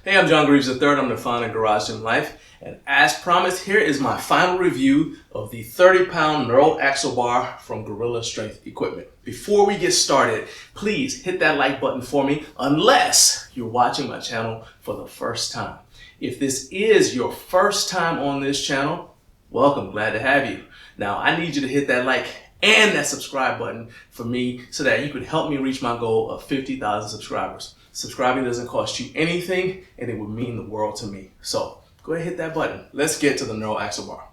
Hey, I'm John Greaves III. I'm the founder of Garage Gym Life. And as promised, here is my final review of the 30-pound knurled axle bar from Gorilla Strength Equipment. Before we get started, please hit that like button for me unless you're watching my channel for the first time. If this is your first time on this channel, welcome, glad to have you. Now, I need you to hit that like and that subscribe button for me so that you can help me reach my goal of 50,000 subscribers. Subscribing doesn't cost you anything and it would mean the world to me. So go ahead and hit that button. Let's get to the knurled axle bar.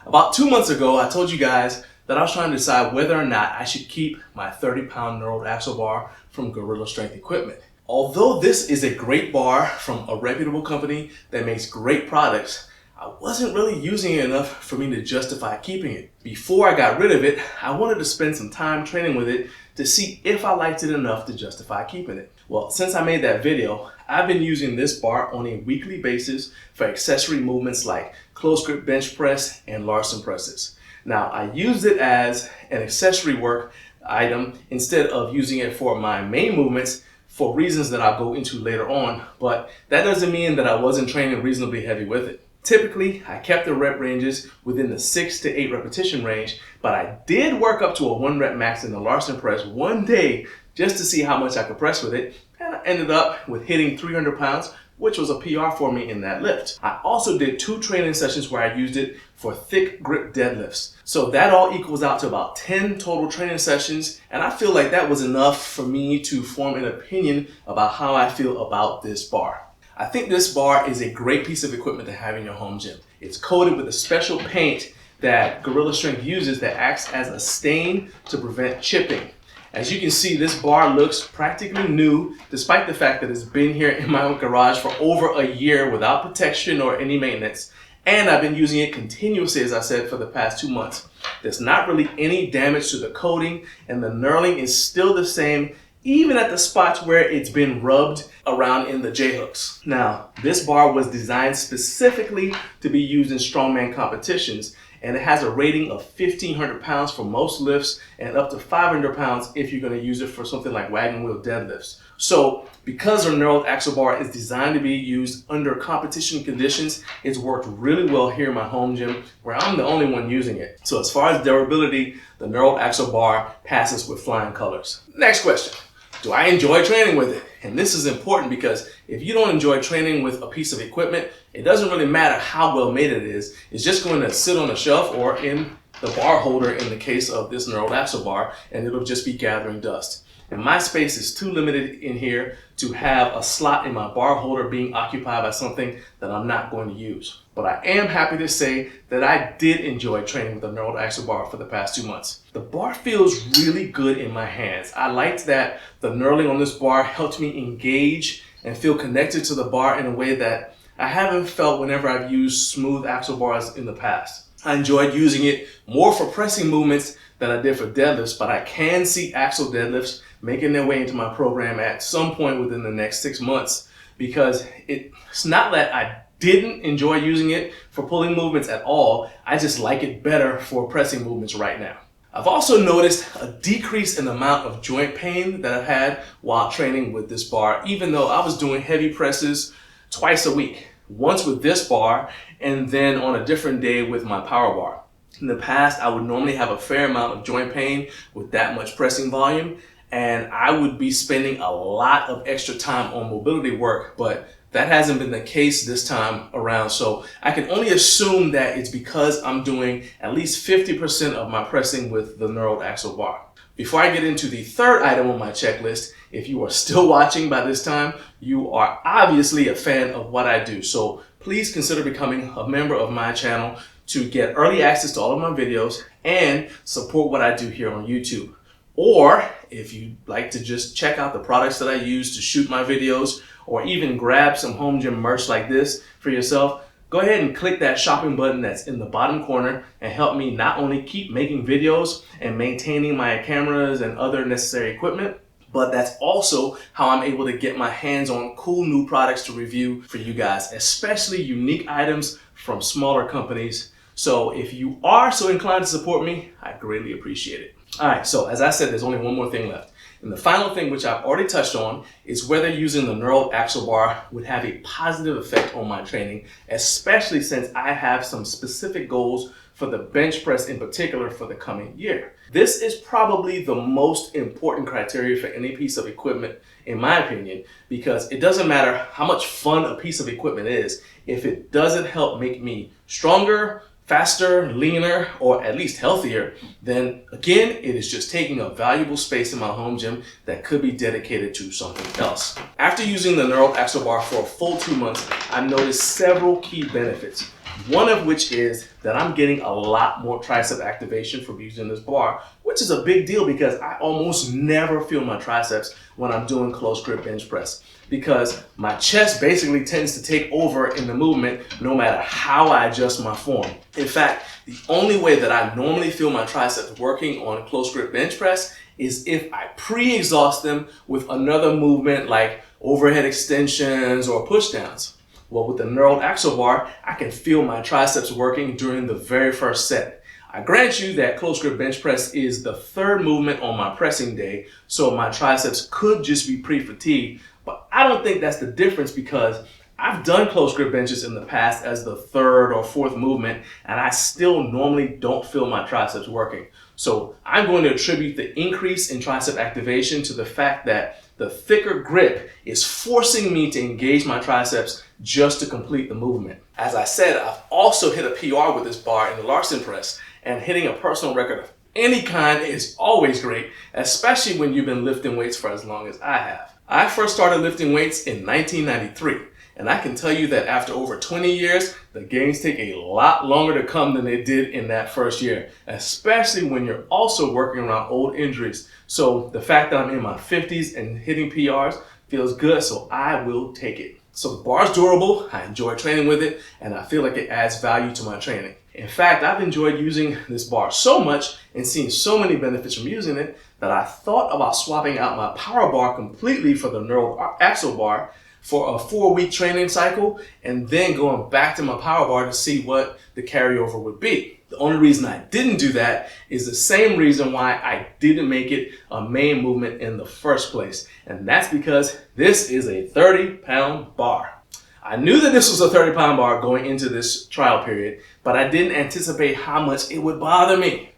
About 2 months ago, I told you guys that I was trying to decide whether or not I should keep my 30-pound knurled axle bar from Gorilla Strength Equipment. Although this is a great bar from a reputable company that makes great products, I wasn't really using it enough for me to justify keeping it. Before I got rid of it, I wanted to spend some time training with it to see if I liked it enough to justify keeping it. Well, since I made that video, I've been using this bar on a weekly basis for accessory movements like close grip bench press and Larson presses. Now, I used it as an accessory work item instead of using it for my main movements for reasons that I'll go into later on, but that doesn't mean that I wasn't training reasonably heavy with it. Typically, I kept the rep ranges within the 6 to 8 repetition range, but I did work up to a 1 rep max in the Larson press one day just to see how much I could press with it, and I ended up with hitting 300 pounds, which was a PR for me in that lift. I also did 2 training sessions where I used it for thick grip deadlifts. So that all equals out to about 10 total training sessions, and I feel like that was enough for me to form an opinion about how I feel about this bar. I think this bar is a great piece of equipment to have in your home gym. It's coated with a special paint that Gorilla Strength uses that acts as a stain to prevent chipping. As you can see, this bar looks practically new, despite the fact that it's been here in my own garage for over a year without protection or any maintenance. And I've been using it continuously, as I said, for the past 2 months. There's not really any damage to the coating, and the knurling is still the same, even at the spots where it's been rubbed around in the J-hooks. Now, this bar was designed specifically to be used in strongman competitions, and it has a rating of 1,500 pounds for most lifts and up to 500 pounds if you're gonna use it for something like wagon wheel deadlifts. So, because the knurled axle bar is designed to be used under competition conditions, it's worked really well here in my home gym where I'm the only one using it. So as far as durability, the knurled axle bar passes with flying colors. Next question. Do I enjoy training with it? And this is important because if you don't enjoy training with a piece of equipment, it doesn't really matter how well made it is. It's just going to sit on a shelf or in the bar holder in the case of this knurled axle bar, and it'll just be gathering dust. And my space is too limited in here to have a slot in my bar holder being occupied by something that I'm not going to use. But I am happy to say that I did enjoy training with the knurled axle bar for the past 2 months. The bar feels really good in my hands. I liked that the knurling on this bar helped me engage and feel connected to the bar in a way that I haven't felt whenever I've used smooth axle bars in the past. I enjoyed using it more for pressing movements than I did for deadlifts, but I can see axle deadlifts making their way into my program at some point within the next 6 months, because it's not that I didn't enjoy using it for pulling movements at all. I just like it better for pressing movements right now. I've also noticed a decrease in the amount of joint pain that I've had while training with this bar, even though I was doing heavy presses twice a week. Once with this bar and then on a different day with my power bar. In the past, I would normally have a fair amount of joint pain with that much pressing volume, and I would be spending a lot of extra time on mobility work, but that hasn't been the case this time around. So I can only assume that it's because I'm doing at least 50% of my pressing with the knurled axle bar. Before I get into the third item on my checklist, if you are still watching by this time, you are obviously a fan of what I do. So please consider becoming a member of my channel to get early access to all of my videos and support what I do here on YouTube. Or if you'd like to just check out the products that I use to shoot my videos, or even grab some home gym merch like this for yourself, go ahead and click that shopping button that's in the bottom corner and help me not only keep making videos and maintaining my cameras and other necessary equipment, but that's also how I'm able to get my hands on cool new products to review for you guys, especially unique items from smaller companies. So if you are so inclined to support me, I greatly appreciate it. All right, so as I said, there's only one more thing left. And the final thing, which I've already touched on, is whether using the Knurled axle bar would have a positive effect on my training, especially since I have some specific goals for the bench press in particular for the coming year. This is probably the most important criteria for any piece of equipment, in my opinion, because it doesn't matter how much fun a piece of equipment is, if it doesn't help make me stronger, faster, leaner, or at least healthier, then again, it is just taking up valuable space in my home gym that could be dedicated to something else. After using the Knurled axle bar for a full 2 months, I've noticed several key benefits. One of which is that I'm getting a lot more tricep activation from using this bar, which is a big deal because I almost never feel my triceps when I'm doing close grip bench press, because my chest basically tends to take over in the movement no matter how I adjust my form. In fact, the only way that I normally feel my triceps working on close grip bench press is if I pre-exhaust them with another movement like overhead extensions or push downs. Well, with the Knurled axle bar, I can feel my triceps working during the very first set. I grant you that close grip bench press is the third movement on my pressing day, so my triceps could just be pre-fatigued, but I don't think that's the difference because I've done close grip benches in the past as the third or fourth movement, and I still normally don't feel my triceps working. So I'm going to attribute the increase in tricep activation to the fact that the thicker grip is forcing me to engage my triceps just to complete the movement. As I said, I've also hit a PR with this bar in the Larson press, and hitting a personal record of any kind is always great, especially when you've been lifting weights for as long as I have. I first started lifting weights in 1993, and I can tell you that after over 20 years, the gains take a lot longer to come than they did in that first year, especially when you're also working around old injuries. So the fact that I'm in my 50s and hitting PRs feels good, so I will take it. So the bar's durable, I enjoy training with it, and I feel like it adds value to my training. In fact, I've enjoyed using this bar so much and seen so many benefits from using it that I thought about swapping out my power bar completely for the Knurled axle bar for a 4-week training cycle, and then going back to my power bar to see what the carryover would be. The only reason I didn't do that is the same reason why I didn't make it a main movement in the first place, and that's because this is a 30-pound bar. I knew that this was a 30-pound bar going into this trial period, but I didn't anticipate how much it would bother me.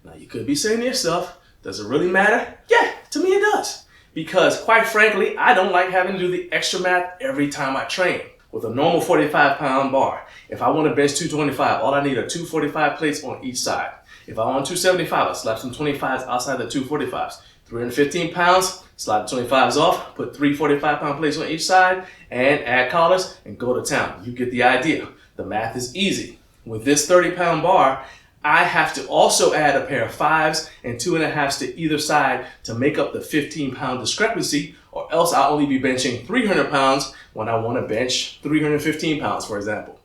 Now you could be saying to yourself, does it really matter? Yeah, to me it does. Because quite frankly, I don't like having to do the extra math every time I train. With a normal 45-pound bar, if I want to bench 225, all I need are 245 plates on each side. If I want 275, I slap some 25s outside the 245s. 315 pounds, slide the 25s off, put 3 45-pound plates on each side, and add collars and go to town. You get the idea. The math is easy. With this 30-pound bar, I have to also add a pair of 5s and 2.5s to either side to make up the 15-pound discrepancy, or else I'll only be benching 300 pounds when I want to bench 315 pounds, for example.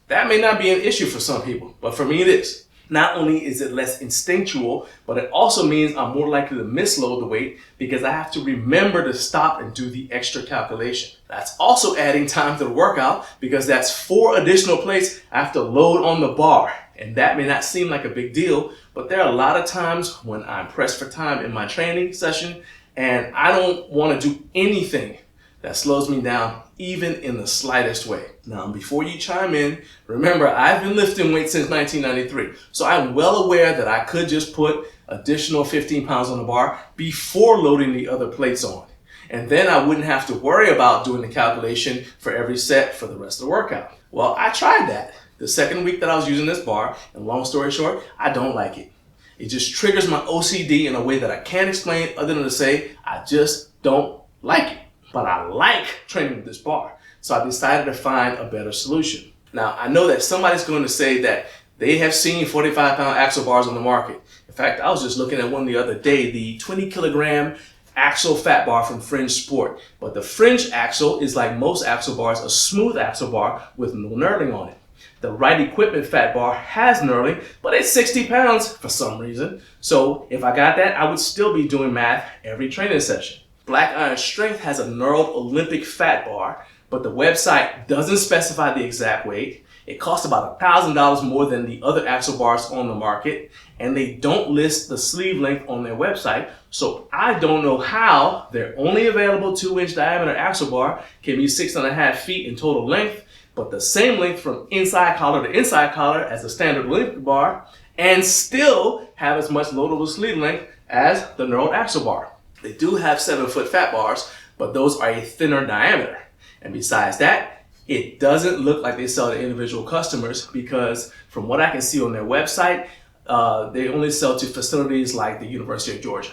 That may not be an issue for some people, but for me it is. Not only is it less instinctual, but it also means I'm more likely to misload the weight because I have to remember to stop and do the extra calculation. That's also adding time to the workout because that's 4 additional plates I have to load on the bar. And that may not seem like a big deal, but there are a lot of times when I'm pressed for time in my training session and I don't want to do anything that slows me down, even in the slightest way. Now, before you chime in, remember I've been lifting weights since 1993, so I'm well aware that I could just put additional 15 pounds on the bar before loading the other plates on. And then I wouldn't have to worry about doing the calculation for every set for the rest of the workout. Well, I tried that the second week that I was using this bar, and long story short, I don't like it. It just triggers my OCD in a way that I can't explain other than to say, I just don't like it. But I like training with this bar, so I decided to find a better solution. Now, I know that somebody's going to say that they have seen 45-pound axle bars on the market. In fact, I was just looking at one the other day, the 20-kilogram axle fat bar from Fringe Sport. But the Fringe axle is, like most axle bars, a smooth axle bar with no knurling on it. The Right Equipment fat bar has knurling, but it's 60 pounds for some reason. So if I got that, I would still be doing math every training session. Black Iron Strength has a Knurled Olympic fat bar, but the website doesn't specify the exact weight. It costs about $1,000 more than the other axle bars on the market, and they don't list the sleeve length on their website, so I don't know how their only available 2-inch diameter axle bar can be 6.5 feet in total length, but the same length from inside collar to inside collar as the standard Olympic bar, and still have as much loadable sleeve length as the Knurled axle bar. They do have 7-foot fat bars, but those are a thinner diameter. And besides that, it doesn't look like they sell to individual customers, because from what I can see on their website, they only sell to facilities like the University of Georgia.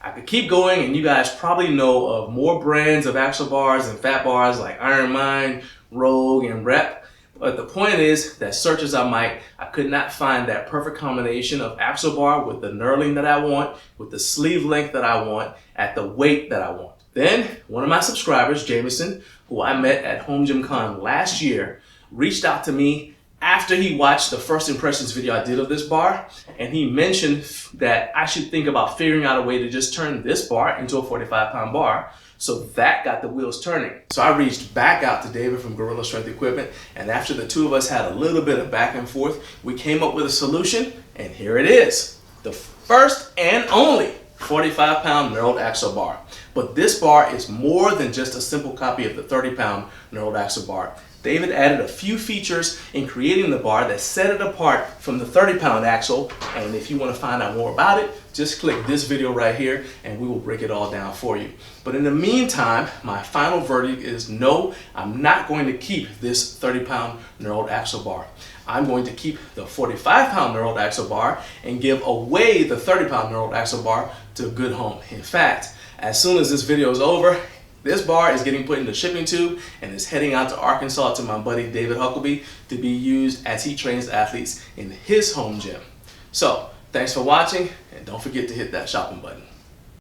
I could keep going, and you guys probably know of more brands of axle bars and fat bars like Iron Mind, Rogue, and Rep. But the point is that search as I might, I could not find that perfect combination of axle bar with the knurling that I want, with the sleeve length that I want, at the weight that I want. Then one of my subscribers, Jamison, who I met at Home Gym Con last year, reached out to me after he watched the first impressions video I did of this bar, and he mentioned that I should think about figuring out a way to just turn this bar into a 45-pound bar. So that got the wheels turning. So I reached back out to David from Gorilla Strength Equipment, and after the two of us had a little bit of back and forth, we came up with a solution, and here it is. The first and only 45-pound knurled axle bar. But this bar is more than just a simple copy of the 30-pound knurled axle bar. David added a few features in creating the bar that set it apart from the 30-pound axle, and if you want to find out more about it, just click this video right here and we will break it all down for you. But in the meantime, my final verdict is no, I'm not going to keep this 30-pound knurled axle bar. I'm going to keep the 45-pound knurled axle bar and give away the 30-pound knurled axle bar to a good home. In fact, as soon as this video is over, this bar is getting put in the shipping tube and is heading out to Arkansas to my buddy David Huckleby to be used as he trains athletes in his home gym. So, thanks for watching, and don't forget to hit that shopping button.